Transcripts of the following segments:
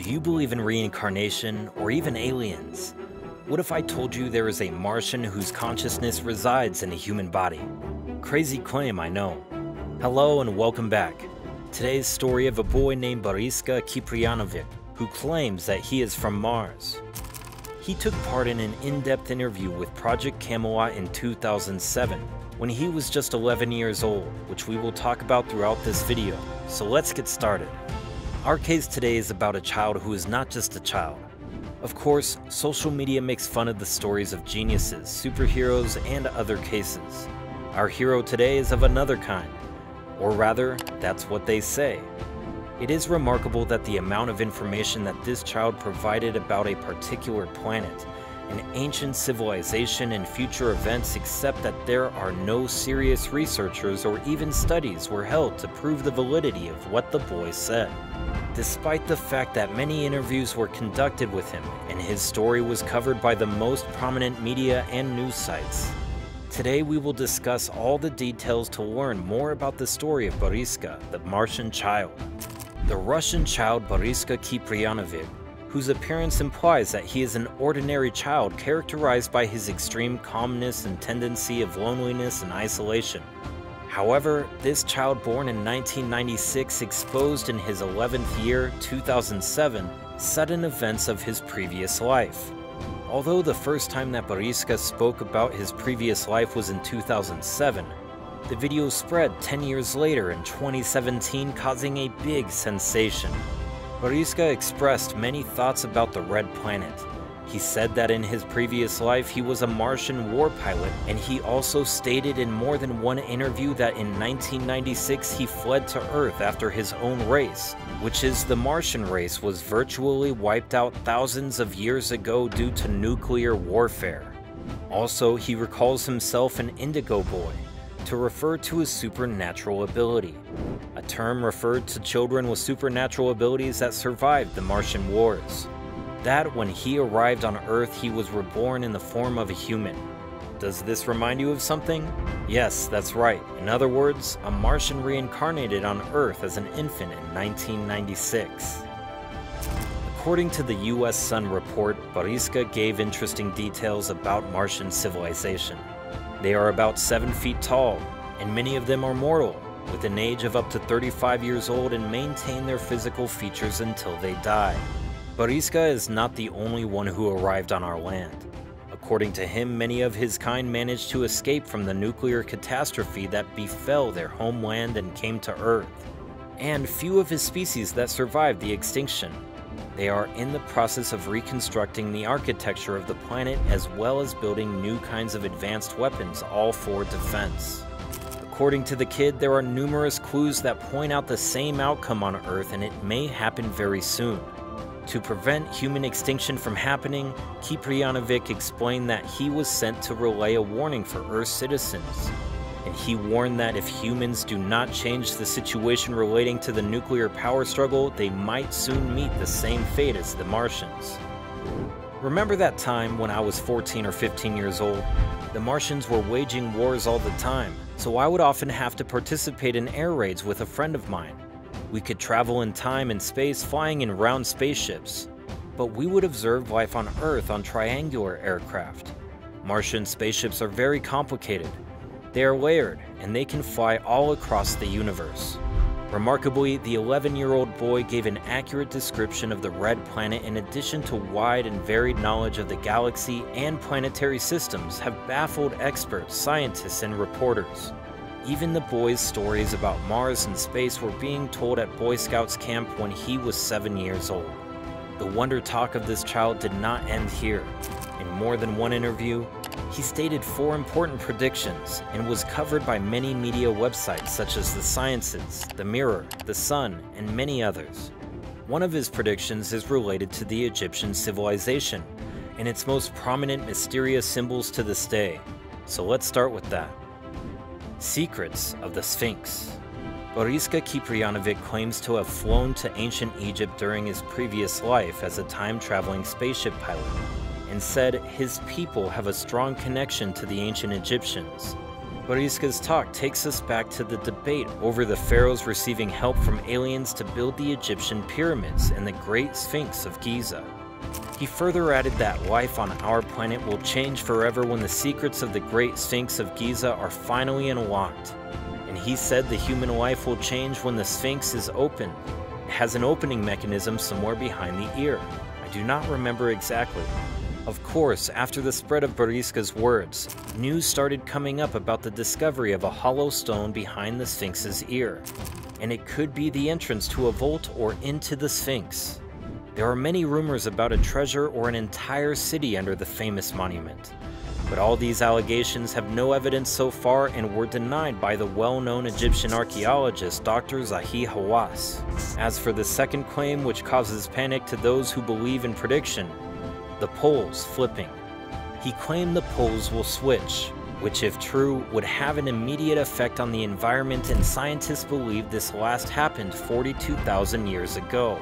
Do you believe in reincarnation or even aliens? What if I told you there is a Martian whose consciousness resides in a human body? Crazy claim, I know. Hello and welcome back. Today's story of a boy named Boriska Kipriyanovich who claims that he is from Mars. He took part in an in-depth interview with Project Camelot in 2007 when he was just 11 years old, which we will talk about throughout this video. So let's get started. Our case today is about a child who is not just a child. Of course, social media makes fun of the stories of geniuses, superheroes, and other cases. Our hero today is of another kind. Or rather, that's what they say. It is remarkable that the amount of information that this child provided about a particular planet, an ancient civilization, and future events, except that there are no serious researchers or even studies were held to prove the validity of what the boy said. Despite the fact that many interviews were conducted with him and his story was covered by the most prominent media and news sites. Today we will discuss all the details to learn more about the story of Boriska, the Martian child. The Russian child Boriska Kipriyanovich, whose appearance implies that he is an ordinary child characterized by his extreme calmness and tendency of loneliness and isolation. However, this child born in 1996 exposed in his 11th year, 2007, sudden events of his previous life. Although the first time that Boriska spoke about his previous life was in 2007, the video spread 10 years later in 2017, causing a big sensation. Boriska expressed many thoughts about the Red Planet. He said that in his previous life he was a Martian war pilot, and he also stated in more than one interview that in 1996 he fled to Earth after his own race, which is the Martian race, was virtually wiped out thousands of years ago due to nuclear warfare. Also, he recalls himself an Indigo Boy, to refer to his supernatural ability, a term referred to children with supernatural abilities that survived the Martian wars. That when he arrived on Earth, he was reborn in the form of a human. Does this remind you of something? Yes, that's right. In other words, a Martian reincarnated on Earth as an infant in 1996. According to the US Sun report, Boriska gave interesting details about Martian civilization. They are about 7 feet tall, and many of them are mortal, with an age of up to 35 years old, and maintain their physical features until they die. Boriska is not the only one who arrived on our land. According to him, many of his kind managed to escape from the nuclear catastrophe that befell their homeland and came to Earth, and few of his species that survived the extinction. They are in the process of reconstructing the architecture of the planet as well as building new kinds of advanced weapons, all for defense. According to the kid, there are numerous clues that point out the same outcome on Earth, and it may happen very soon. To prevent human extinction from happening, Kipriyanovich explained that he was sent to relay a warning for Earth citizens. And he warned that if humans do not change the situation relating to the nuclear power struggle, they might soon meet the same fate as the Martians. Remember that time when I was 14 or 15 years old? The Martians were waging wars all the time, so I would often have to participate in air raids with a friend of mine. We could travel in time and space flying in round spaceships, but we would observe life on Earth on triangular aircraft. Martian spaceships are very complicated. They are layered, and they can fly all across the universe. Remarkably, the 11-year-old boy gave an accurate description of the Red Planet in addition to wide and varied knowledge of the galaxy and planetary systems have baffled experts, scientists, and reporters. Even the boy's stories about Mars and space were being told at Boy Scouts camp when he was 7 years old. The wonder talk of this child did not end here. In more than one interview, he stated 4 important predictions and was covered by many media websites such as The Sciences, The Mirror, The Sun, and many others. One of his predictions is related to the Egyptian civilization and its most prominent mysterious symbols to this day. So let's start with that. Secrets of the Sphinx. Boriska Kipriyanovich claims to have flown to ancient Egypt during his previous life as a time-traveling spaceship pilot, and said his people have a strong connection to the ancient Egyptians. Boriska's talk takes us back to the debate over the pharaohs receiving help from aliens to build the Egyptian pyramids and the Great Sphinx of Giza. He further added that life on our planet will change forever when the secrets of the Great Sphinx of Giza are finally unlocked. And he said the human life will change when the Sphinx is open. It has an opening mechanism somewhere behind the ear. I do not remember exactly. Of course, after the spread of Boriska's words, news started coming up about the discovery of a hollow stone behind the Sphinx's ear, and it could be the entrance to a vault or into the Sphinx. There are many rumors about a treasure or an entire city under the famous monument, but all these allegations have no evidence so far and were denied by the well-known Egyptian archaeologist Dr. Zahi Hawass. As for the second claim, which causes panic to those who believe in prediction, the poles flipping. He claimed the poles will switch, which if true, would have an immediate effect on the environment, and scientists believe this last happened 42,000 years ago,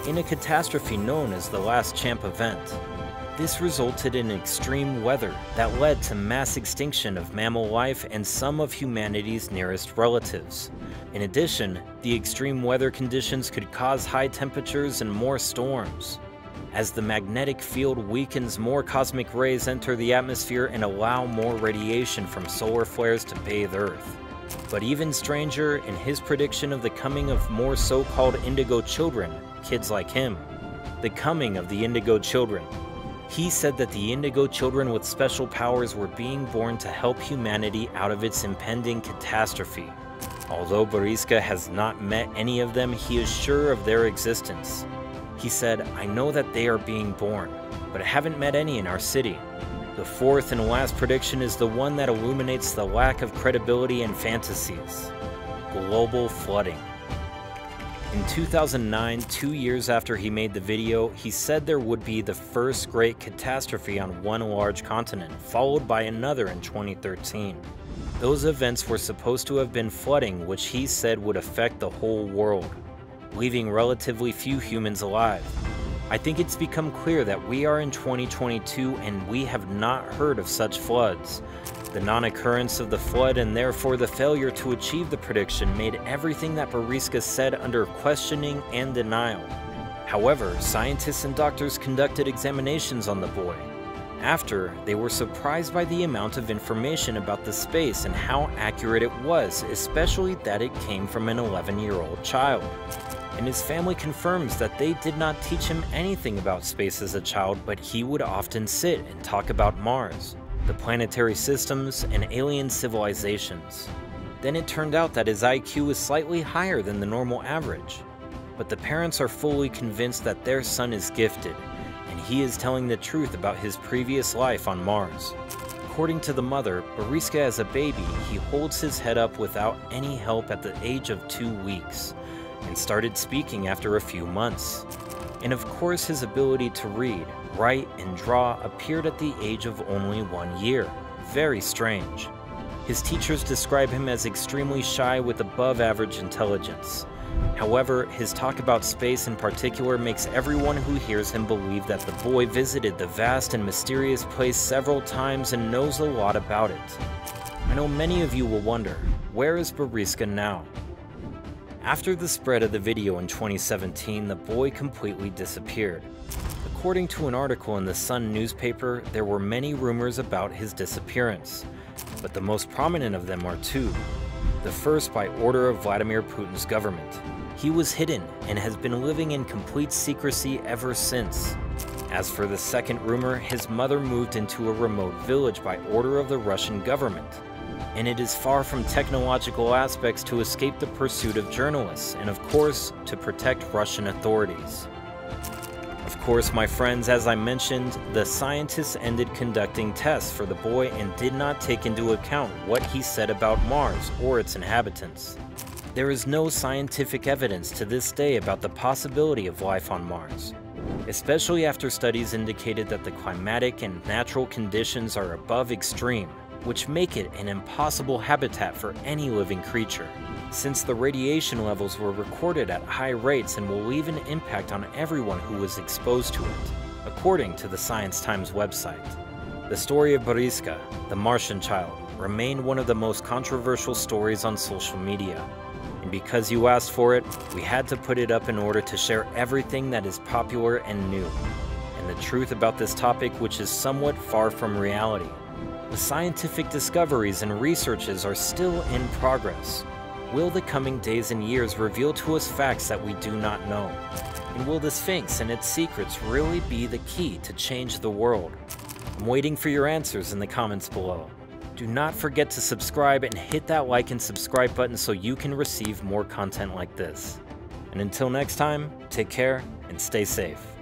in a catastrophe known as the Last Champ event. This resulted in extreme weather that led to mass extinction of mammal life and some of humanity's nearest relatives. In addition, the extreme weather conditions could cause high temperatures and more storms. As the magnetic field weakens, more cosmic rays enter the atmosphere and allow more radiation from solar flares to bathe Earth. But even stranger, in his prediction of the coming of more so-called indigo children, kids like him, the coming of the indigo children. He said that the indigo children with special powers were being born to help humanity out of its impending catastrophe. Although Boriska has not met any of them, he is sure of their existence. He said, "I know that they are being born, but I haven't met any in our city." The fourth and last prediction is the one that illuminates the lack of credibility and fantasies: global flooding. In 2009, 2 years after he made the video, he said there would be the first great catastrophe on one large continent, followed by another in 2013. Those events were supposed to have been flooding, which he said would affect the whole world, leaving relatively few humans alive. I think it's become clear that we are in 2022 and we have not heard of such floods. The non-occurrence of the flood and therefore the failure to achieve the prediction made everything that Boriska said under questioning and denial. However, scientists and doctors conducted examinations on the boy. After, they were surprised by the amount of information about the space and how accurate it was, especially that it came from an 11-year-old child. And his family confirms that they did not teach him anything about space as a child, but he would often sit and talk about Mars, the planetary systems, and alien civilizations. Then it turned out that his IQ was slightly higher than the normal average. But the parents are fully convinced that their son is gifted, and he is telling the truth about his previous life on Mars. According to the mother, Boriska as a baby, he holds his head up without any help at the age of 2 weeks, and started speaking after a few months. And of course his ability to read, write, and draw appeared at the age of only 1 year. Very strange. His teachers describe him as extremely shy with above average intelligence. However, his talk about space in particular makes everyone who hears him believe that the boy visited the vast and mysterious place several times and knows a lot about it. I know many of you will wonder, where is Boriska now? After the spread of the video in 2017, the boy completely disappeared. According to an article in the Sun newspaper, there were many rumors about his disappearance, but the most prominent of them are two. The first by order of Vladimir Putin's government. He was hidden and has been living in complete secrecy ever since. As for the second rumor, his mother moved into a remote village by order of the Russian government. And it is far from technological aspects to escape the pursuit of journalists, and of course, to protect Russian authorities. Of course, my friends, as I mentioned, the scientists ended conducting tests for the boy and did not take into account what he said about Mars or its inhabitants. There is no scientific evidence to this day about the possibility of life on Mars, especially after studies indicated that the climatic and natural conditions are above extreme, which make it an impossible habitat for any living creature, since the radiation levels were recorded at high rates and will leave an impact on everyone who was exposed to it, according to the Science Times website. The story of Boriska, the Martian child, remained one of the most controversial stories on social media. And because you asked for it, we had to put it up in order to share everything that is popular and new, and the truth about this topic which is somewhat far from reality. The scientific discoveries and researches are still in progress. Will the coming days and years reveal to us facts that we do not know? And will the Sphinx and its secrets really be the key to change the world? I'm waiting for your answers in the comments below. Do not forget to subscribe and hit that like and subscribe button so you can receive more content like this. And until next time, take care and stay safe.